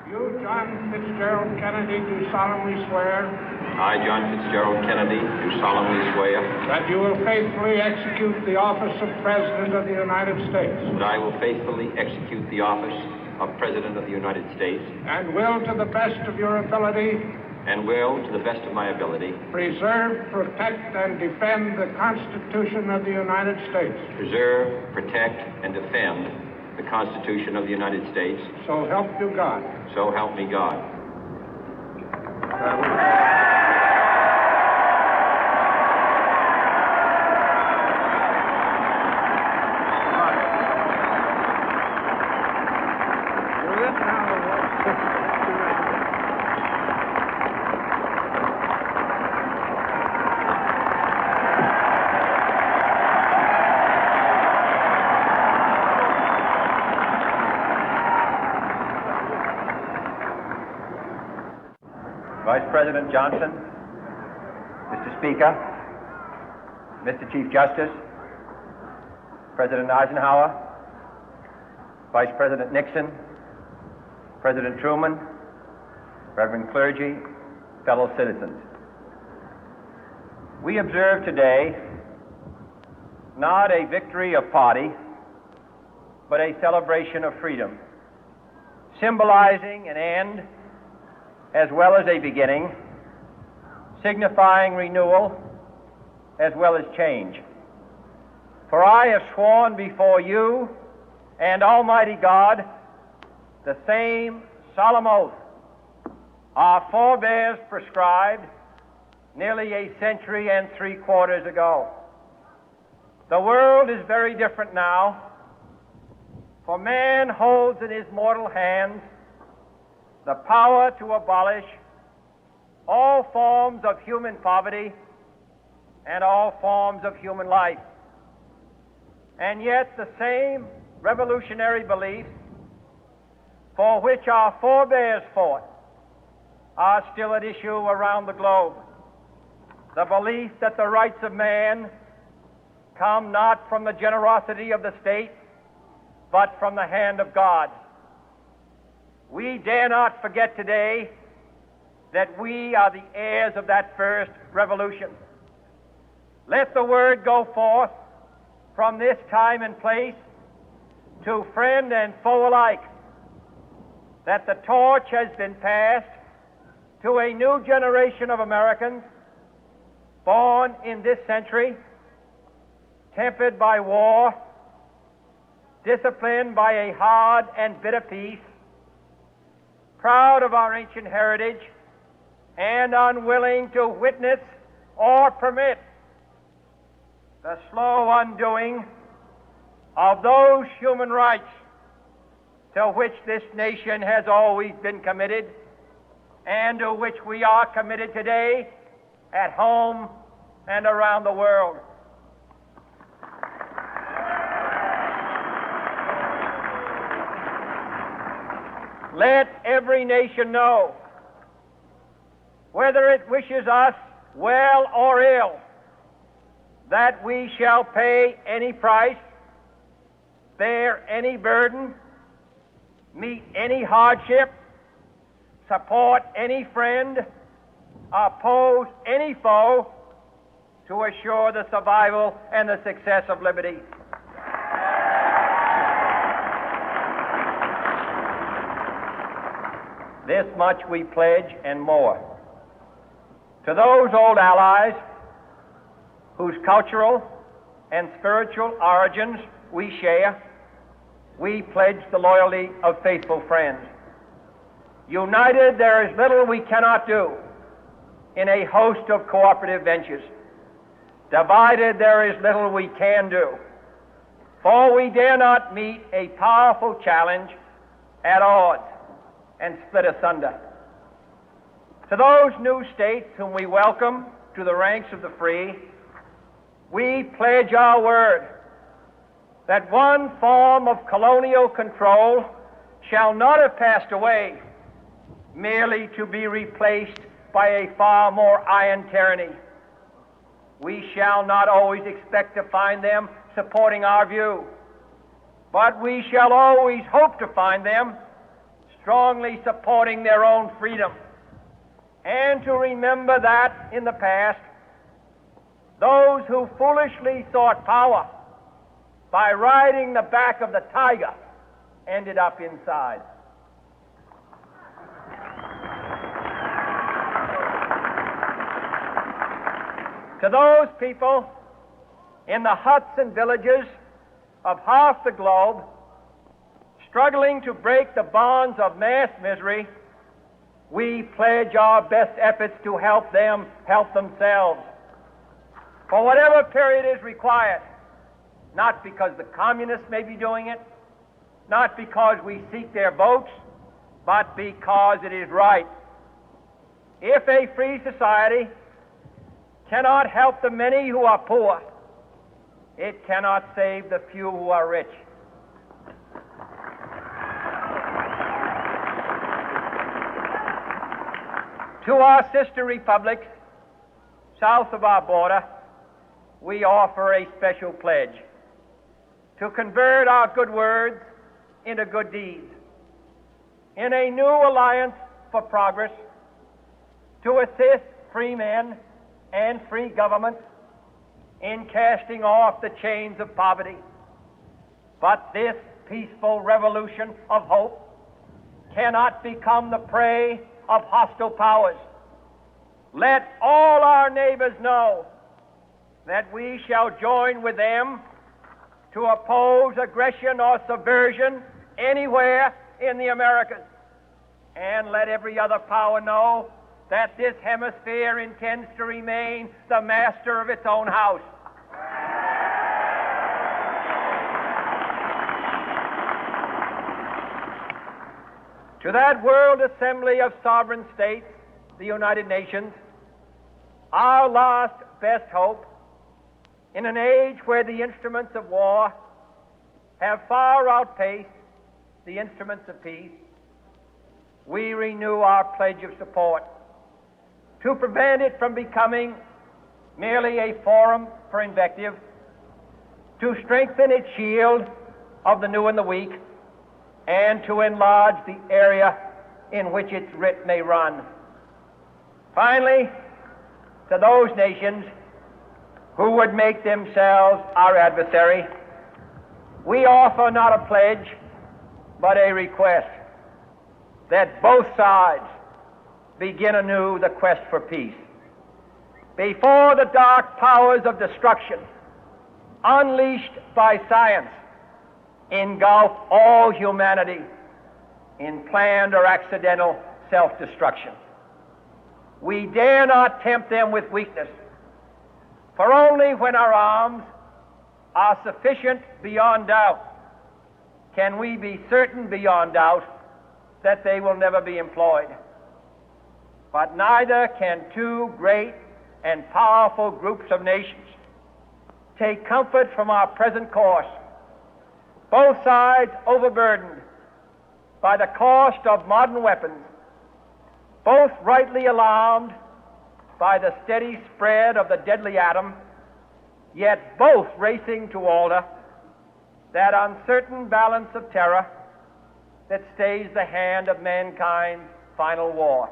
You, John Fitzgerald Kennedy, do solemnly swear I, John Fitzgerald Kennedy, do solemnly swear that you will faithfully execute the office of President of the United States that I will faithfully execute the office of President of the United States and will, to the best of your ability, and will, to the best of my ability, preserve, protect, and defend the Constitution of the United States. preserve, protect, and defend the Constitution of the United States. So help you God. So help me God. Vice President Johnson, Mr. Speaker, Mr. Chief Justice, President Eisenhower, Vice President Nixon, President Truman, Reverend clergy, fellow citizens. We observe today not a victory of party, but a celebration of freedom, symbolizing an end as well as a beginning, signifying renewal as well as change. For I have sworn before you and Almighty God the same solemn oath our forebears prescribed nearly a century and 3/4 ago. The world is very different now, for man holds in his mortal hands the power to abolish all forms of human poverty and all forms of human life. And yet the same revolutionary beliefs for which our forebears fought are still at issue around the globe. The belief that the rights of man come not from the generosity of the state, but from the hand of God. We dare not forget today that we are the heirs of that first revolution. Let the word go forth from this time and place to friend and foe alike that the torch has been passed to a new generation of Americans born in this century, tempered by war, disciplined by a hard and bitter peace, proud of our ancient heritage, and unwilling to witness or permit the slow undoing of those human rights to which this nation has always been committed and to which we are committed today at home and around the world. Let every nation know, whether it wishes us well or ill, that we shall pay any price, bear any burden, meet any hardship, support any friend, oppose any foe to assure the survival and the success of liberty. This much we pledge and more. To those old allies whose cultural and spiritual origins we share, we pledge the loyalty of faithful friends. United, there is little we cannot do in a host of cooperative ventures. Divided, there is little we can do, for we dare not meet a powerful challenge at odds and split asunder. To those new states whom we welcome to the ranks of the free, we pledge our word that one form of colonial control shall not have passed away, merely to be replaced by a far more iron tyranny. We shall not always expect to find them supporting our view, but we shall always hope to find them strongly supporting their own freedom, and to remember that in the past, those who foolishly sought power by riding the back of the tiger ended up inside. To those people in the huts and villages of half the globe struggling to break the bonds of mass misery, we pledge our best efforts to help them help themselves for whatever period is required, not because the communists may be doing it, not because we seek their votes, but because it is right. If a free society cannot help the many who are poor, it cannot save the few who are rich. To our sister republics south of our border, we offer a special pledge to convert our good words into good deeds, in a new alliance for progress, to assist free men and free governments in casting off the chains of poverty. But this peaceful revolution of hope cannot become the prey of hostile powers. Let all our neighbors know that we shall join with them to oppose aggression or subversion anywhere in the Americas. And let every other power know that this hemisphere intends to remain the master of its own house. To that World Assembly of Sovereign States, the United Nations, our last best hope, in an age where the instruments of war have far outpaced the instruments of peace, we renew our pledge of support to prevent it from becoming merely a forum for invective, to strengthen its shield of the new and the weak, and to enlarge the area in which its writ may run. Finally, to those nations who would make themselves our adversary, we offer not a pledge, but a request that both sides begin anew the quest for peace. Before the dark powers of destruction, unleashed by science, engulf all humanity in planned or accidental self-destruction, we dare not tempt them with weakness, for only when our arms are sufficient beyond doubt can we be certain beyond doubt that they will never be employed. But neither can two great and powerful groups of nations take comfort from our present course, both sides overburdened by the cost of modern weapons, both rightly alarmed by the steady spread of the deadly atom, yet both racing to alter that uncertain balance of terror that stays the hand of mankind's final war.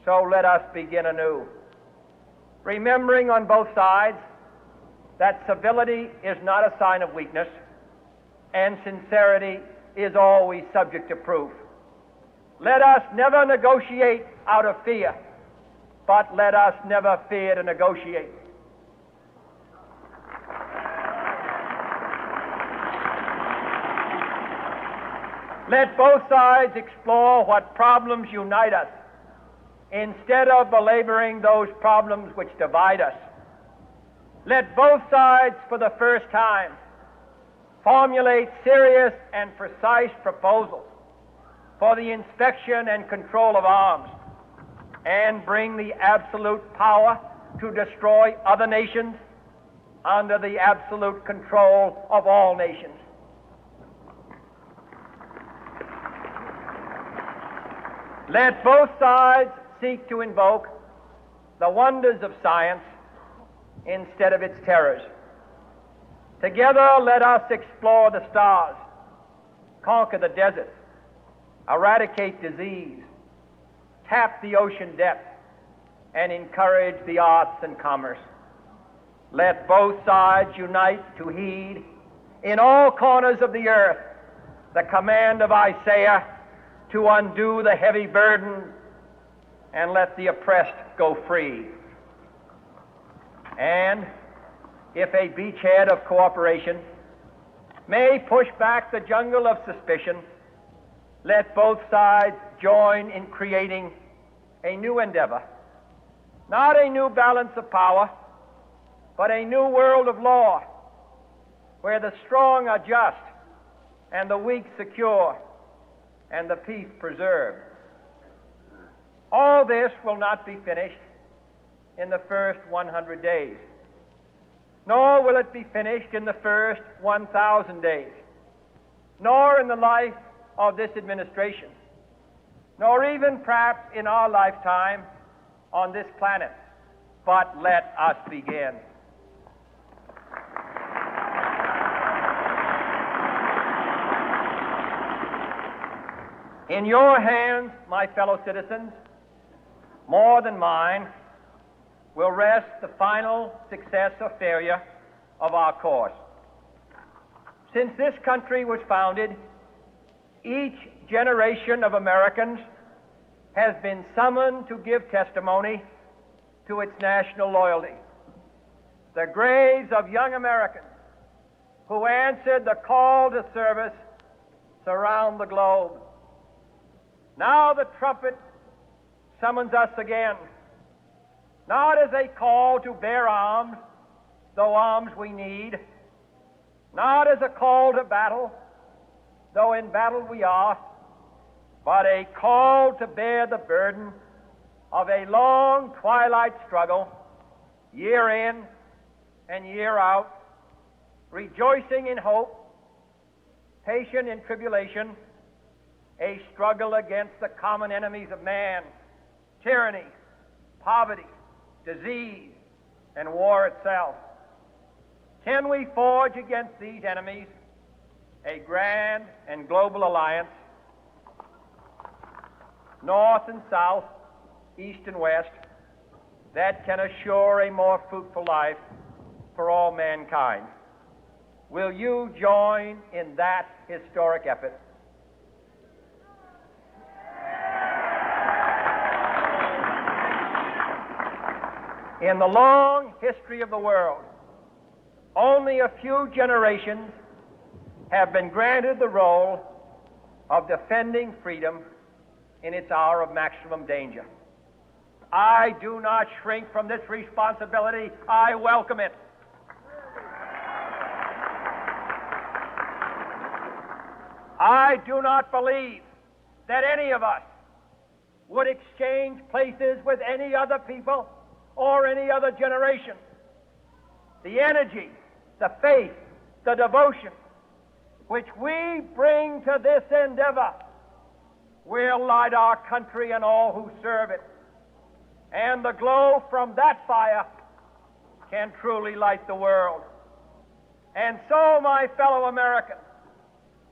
So let us begin anew, remembering on both sides that civility is not a sign of weakness, and sincerity is always subject to proof. Let us never negotiate out of fear, but let us never fear to negotiate. Let both sides explore what problems unite us, instead of belaboring those problems which divide us. Let both sides, for the first time, formulate serious and precise proposals for the inspection and control of arms, and bring the absolute power to destroy other nations under the absolute control of all nations. Let both sides seek to invoke the wonders of science instead of its terrors. Together, let us explore the stars, conquer the deserts, eradicate disease, tap the ocean depth, and encourage the arts and commerce. Let both sides unite to heed in all corners of the earth the command of Isaiah to undo the heavy burden and let the oppressed go free. And if a beachhead of cooperation may push back the jungle of suspicion, let both sides join in creating a new endeavor, not a new balance of power, but a new world of law, where the strong are just and the weak secure and the peace preserved. All this will not be finished in the first 100 days, nor will it be finished in the first 1,000 days, nor in the life of this administration, nor even perhaps in our lifetime on this planet. But let us begin. In your hands, my fellow citizens, more than mine, will rest the final success or failure of our course. Since this country was founded, each generation of Americans has been summoned to give testimony to its national loyalty. The graves of young Americans who answered the call to service surround the globe. Now the trumpet summons us again, not as a call to bear arms, though arms we need, not as a call to battle, though in battle we are, but a call to bear the burden of a long twilight struggle, year in and year out, rejoicing in hope, patient in tribulation, a struggle against the common enemies of man, tyranny, poverty, disease, and war itself. Can we forge against these enemies a grand and global alliance, north and south, east and west, that can assure a more fruitful life for all mankind? Will you join in that historic effort? In the long history of the world, only a few generations have been granted the role of defending freedom in its hour of maximum danger. I do not shrink from this responsibility. I welcome it. I do not believe that any of us would exchange places with any other people or any other generation. The energy, the faith, the devotion which we bring to this endeavor will light our country and all who serve it. And the glow from that fire can truly light the world. And so, my fellow Americans,